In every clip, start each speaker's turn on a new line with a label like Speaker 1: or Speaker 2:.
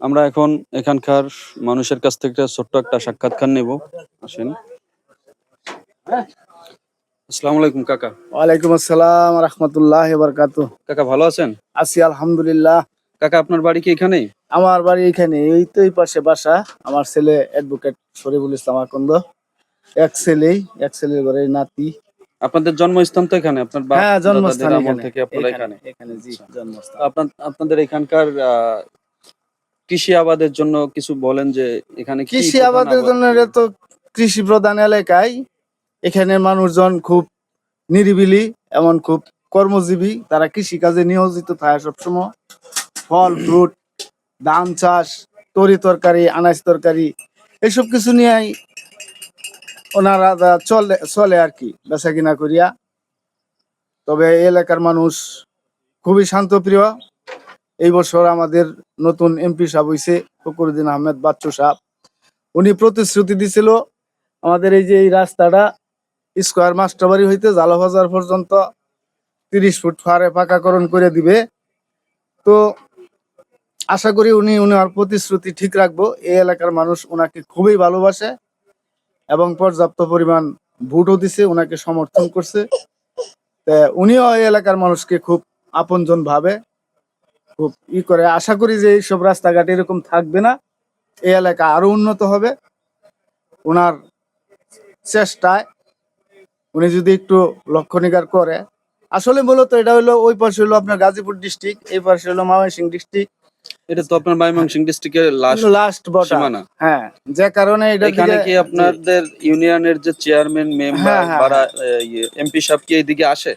Speaker 1: আমরা এখন এখানকার মানুষের কাছ থেকে ছোট্ট একটা সাক্ষাৎকার নেব। আসেন। আসসালামু আলাইকুম কাকা।
Speaker 2: ওয়ালাইকুম আসসালাম রাহমাতুল্লাহি ওয়া বারাকাতুহু।
Speaker 1: কাকা ভালো আছেন?
Speaker 2: আছি আলহামদুলিল্লাহ।
Speaker 1: কাকা আপনার বাড়ি কি এখানেই?
Speaker 2: আমার বাড়ি এখানে, এই তো এই পাশে বাসা। আমার ছেলে অ্যাডভোকেট শরীফুল ইসলাম আকন্দ। এক ছেলের ঘরে নাতি।
Speaker 1: আপনাদের জন্মস্থান তো এখানে? আপনার বাপ
Speaker 2: হ্যাঁ,
Speaker 1: দাদাদের
Speaker 2: জন্মস্থান
Speaker 1: আমল
Speaker 2: এখানে।
Speaker 1: থেকে আপনারা এখানে?
Speaker 2: এখানে জি,
Speaker 1: আচ্ছা।
Speaker 2: জন্মস্থান।
Speaker 1: আপনাদের এখানকার কৃষি আবাদের জন্য কিছু বলেন যে এখানে কি
Speaker 2: কৃষি
Speaker 1: প্রধান
Speaker 2: আবাদের
Speaker 1: আবাদ
Speaker 2: জন্য
Speaker 1: কি?
Speaker 2: এটা তো কৃষি প্রধান এলাকায়। এখানে মানুষজন খুব নিরিবিলি, এমন খুব কর্মজীবী। তারা কৃষি কাজে নিয়োজিত থাকে সবসময়। ফল, ফ্রুট, ধান চাষ, তরি তরকারি, আনাজ তরকারি, এসব কিছু নিয়েই ওনারা চলে চলে আর কি, বেচা কিনা করিয়া। তবে এই এলাকার মানুষ খুবই শান্তপ্রিয়। এই বছর আমাদের নতুন এমপি সাহেব হইছে, ফখরুদ্দিন আহমেদ বাচ্চু সাহেব। উনি প্রতিশ্রুতি দিছিল আমাদের এই যে এই রাস্তাটা স্কয়ার মাস্টারবাড়ি হইতে জালাবাজার পর্যন্ত 30 ফুট ফারে পাকাকরণ করে দিবে। তো আশা করি উনি উনার প্রতিশ্রুতি ঠিক রাখবো। এই এলাকার মানুষ ওনাকে খুবই ভালোবাসে এবং পর্যাপ্ত পরিমাণ ভোটও দিছে, ওনাকে সমর্থন করছে। উনিও এই এলাকার মানুষকে খুব আপনজন ভাবে, খুব করে। আশা করি যে এইসব রাস্তাঘাট এরকম থাকবে না, এই এলাকা আরো উন্নত হবে ওনার চেষ্টায়। উনি যদি একটু লক্ষ্য নিগার করে। আসলে মূলত এটা হলো, ওই পাশে হলো আপনার গাজীপুর ডিস্ট্রিক্ট, এই পাশে হলো ময়মনসিংহ ডিস্ট্রিক্ট।
Speaker 1: এটা তো আপনার ময়মনসিংহ ডিস্ট্রিক্টের
Speaker 2: লাস্ট বর্ডার।
Speaker 1: সীমানা।
Speaker 2: হ্যাঁ, যে কারণে এটা
Speaker 1: এখানে কি আপনাদের ইউনিয়নের যে চেয়ারম্যান মেম্বার
Speaker 2: হ্যাঁ হ্যাঁ
Speaker 1: বা
Speaker 2: হ্যাঁ,
Speaker 1: এমপি সাহেব কি এইদিকে আসে?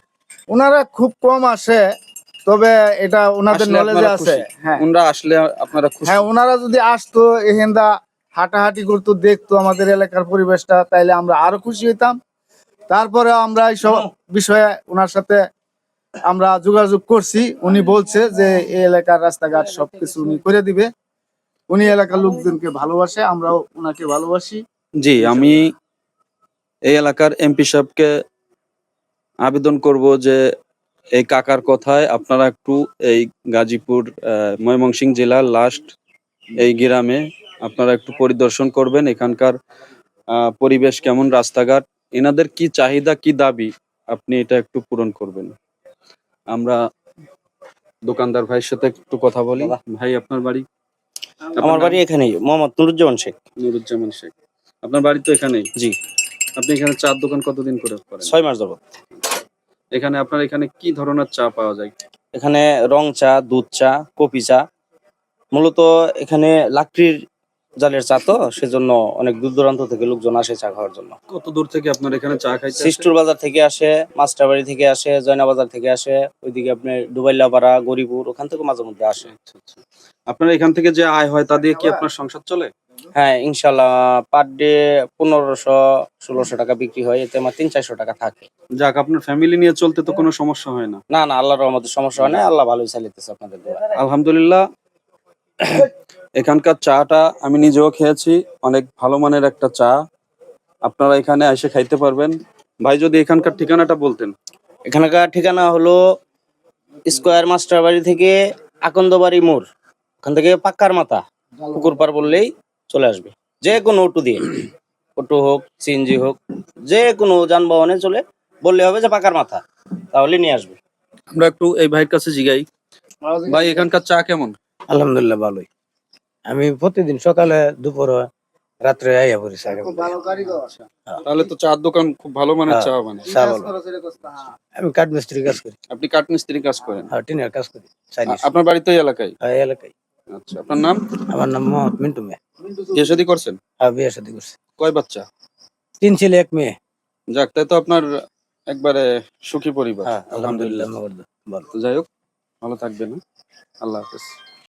Speaker 2: ওনারা খুব কম আসে, তবে এটা ওনাদের
Speaker 1: আসলে
Speaker 2: নলেজে
Speaker 1: আপনারা
Speaker 2: আছে।
Speaker 1: খুশি?
Speaker 2: হ্যাঁ
Speaker 1: ওনারা আসলে আপনারা খুশি?
Speaker 2: হ্যাঁ, ওনারা যদি আসতো এহেন্দা হাঁটাহাঁটি করতো, দেখতো আমাদের এলাকার পরিবেশটা, তাইলে আমরা আরো খুশি হইতাম। তারপরে আমরা এইসব বিষয়ে ওনার সাথে আমরা যোগাযোগ করছি। উনি বলছে যে এই এলাকার রাস্তাঘাট সবকিছু উনি করে দিবে। উনি এলাকার লোকজনকে ভালোবাসে, আমরাও ওনাকে ভালোবাসি।
Speaker 1: জি, আমি এই এলাকার এমপি সাহেবকে আবেদন করব যে এই কাকার কথায় আপনারা একটু এই গাজীপুর ময়মনসিংহ জেলার লাস্ট এই গ্রামে আপনারা একটু পরিদর্শন করবেন। এখানকার পরিবেশ কেমন, রাস্তাঘাট, এনাদের কি চাহিদা কি দাবি, আপনি এটা একটু পূরণ করবেন। আমরা দোকানদার ভাইয়ের সাথে একটু কথা বলি। ভাই আপনার বাড়ি?
Speaker 3: আমার বাড়ি এখানেই, মোহাম্মদ নুরুজ্জামান শেখ।
Speaker 1: নুরুজ্জামান শেখ। আপনার বাড়ি তো এখানেই?
Speaker 3: জি।
Speaker 1: আপনি এখানে চার দোকান কতদিন করে করেন?
Speaker 3: 6 মাস যাবত।
Speaker 1: এখানে আপনার এখানে কি ধরনের চা পাওয়া যায়?
Speaker 3: এখানে রং চা, দুধ চা, কফি চা। মূলত এখানে লাকড়ির জালের চা, তো সেজন্য অনেক দূর দূরান্ত থেকে লোকজন আসে চা খাওয়ার জন্য।
Speaker 1: কত দূর থেকে আপনার এখানে চা খাইতে আসে?
Speaker 3: সিস্টুর বাজার থেকে আসে, মাস্টারবাড়ি থেকে আসে, জয়না বাজার থেকে আসে, ওইদিকে আপনার ডুবাইলাপাড়া, গরিপুর, ওখান থেকে মাঝে মধ্যে আসে।
Speaker 1: আচ্ছা, আচ্ছা। আপনার এখান থেকে যে আয় হয় তা দিয়ে কি আপনার সংসার চলে?
Speaker 3: হ্যাঁ, ইনশাল্লাহ পার ডে 1500-1600 টাকা বিক্রি হয়, এতে আমার 300-400 টাকা থাকে।
Speaker 1: যাক, আপনার ফ্যামিলি নিয়ে চলতে তো কোনো সমস্যা হয় না?
Speaker 3: না না, আল্লাহর রহমতে সমস্যা হয় না, আল্লাহ ভালোই চালিতেছে আপনাদের দোয়ায়।
Speaker 1: আলহামদুলিল্লাহ। এখানকার চাটা আমি নিজেও খেয়েছি, অনেক ভালো মানের একটা চা। আপনারা এখানে এসে খাইতে পারবেন। ভাই যদি এখানকার ঠিকানাটা বলতেন।
Speaker 3: এখানকার ঠিকানা হলো স্কয়ার মাস্টার বাড়ি থেকে আকন্দবাড়ি মোড়, ওখান থেকে পাক্কার মাথা পুকুর পার বললেই চলে আসবে। যে কোনো অটো দিয়ে, অটো হোক, সিএনজি হোক, যে কোনো যানবাহনে চলে বললে হবে যে পাকার মাথা, তাহলে নিয়ে আসবে।
Speaker 1: আমরা একটু এই ভাইয়ের কাছে জিগাই। ভাই এখানকার চা কেমন?
Speaker 4: আলহামদুলিল্লাহ ভালোই। আমি প্রতিদিন সকালে, দুপুরে, রাত্রে আইয়া পড়ি চা খেতে।
Speaker 1: তাহলে তো চার দোকান খুব ভালো মানের চা বানায়।
Speaker 4: চা ভালো। আমি কাঠ মিস্ত্রি কাজ করি।
Speaker 1: আপনি কাঠমিস্ত্রি কাজ করেন?
Speaker 4: টিনের কাজ করি। চাইনিজ।
Speaker 1: আপনার বাড়ি তো এই এলাকায়?
Speaker 4: এই এলাকায়।
Speaker 1: আচ্ছা, আপনার নাম?
Speaker 4: আমার নাম মোহাম্মদ মিন্টু মিয়া।
Speaker 1: বিয়ে শাদী করছেন?
Speaker 4: বিয়ে শাদী করছি।
Speaker 1: কয় বাচ্চা?
Speaker 4: 3 ছেলে 1 মেয়ে।
Speaker 1: যাক, তাই তো আপনার একবারে সুখী পরিবার।
Speaker 4: আলহামদুলিল্লাহ।
Speaker 1: আলহামদুলিল্লাহ। যাই হোক, ভালো থাকবেন। আল্লাহ হাফেজ।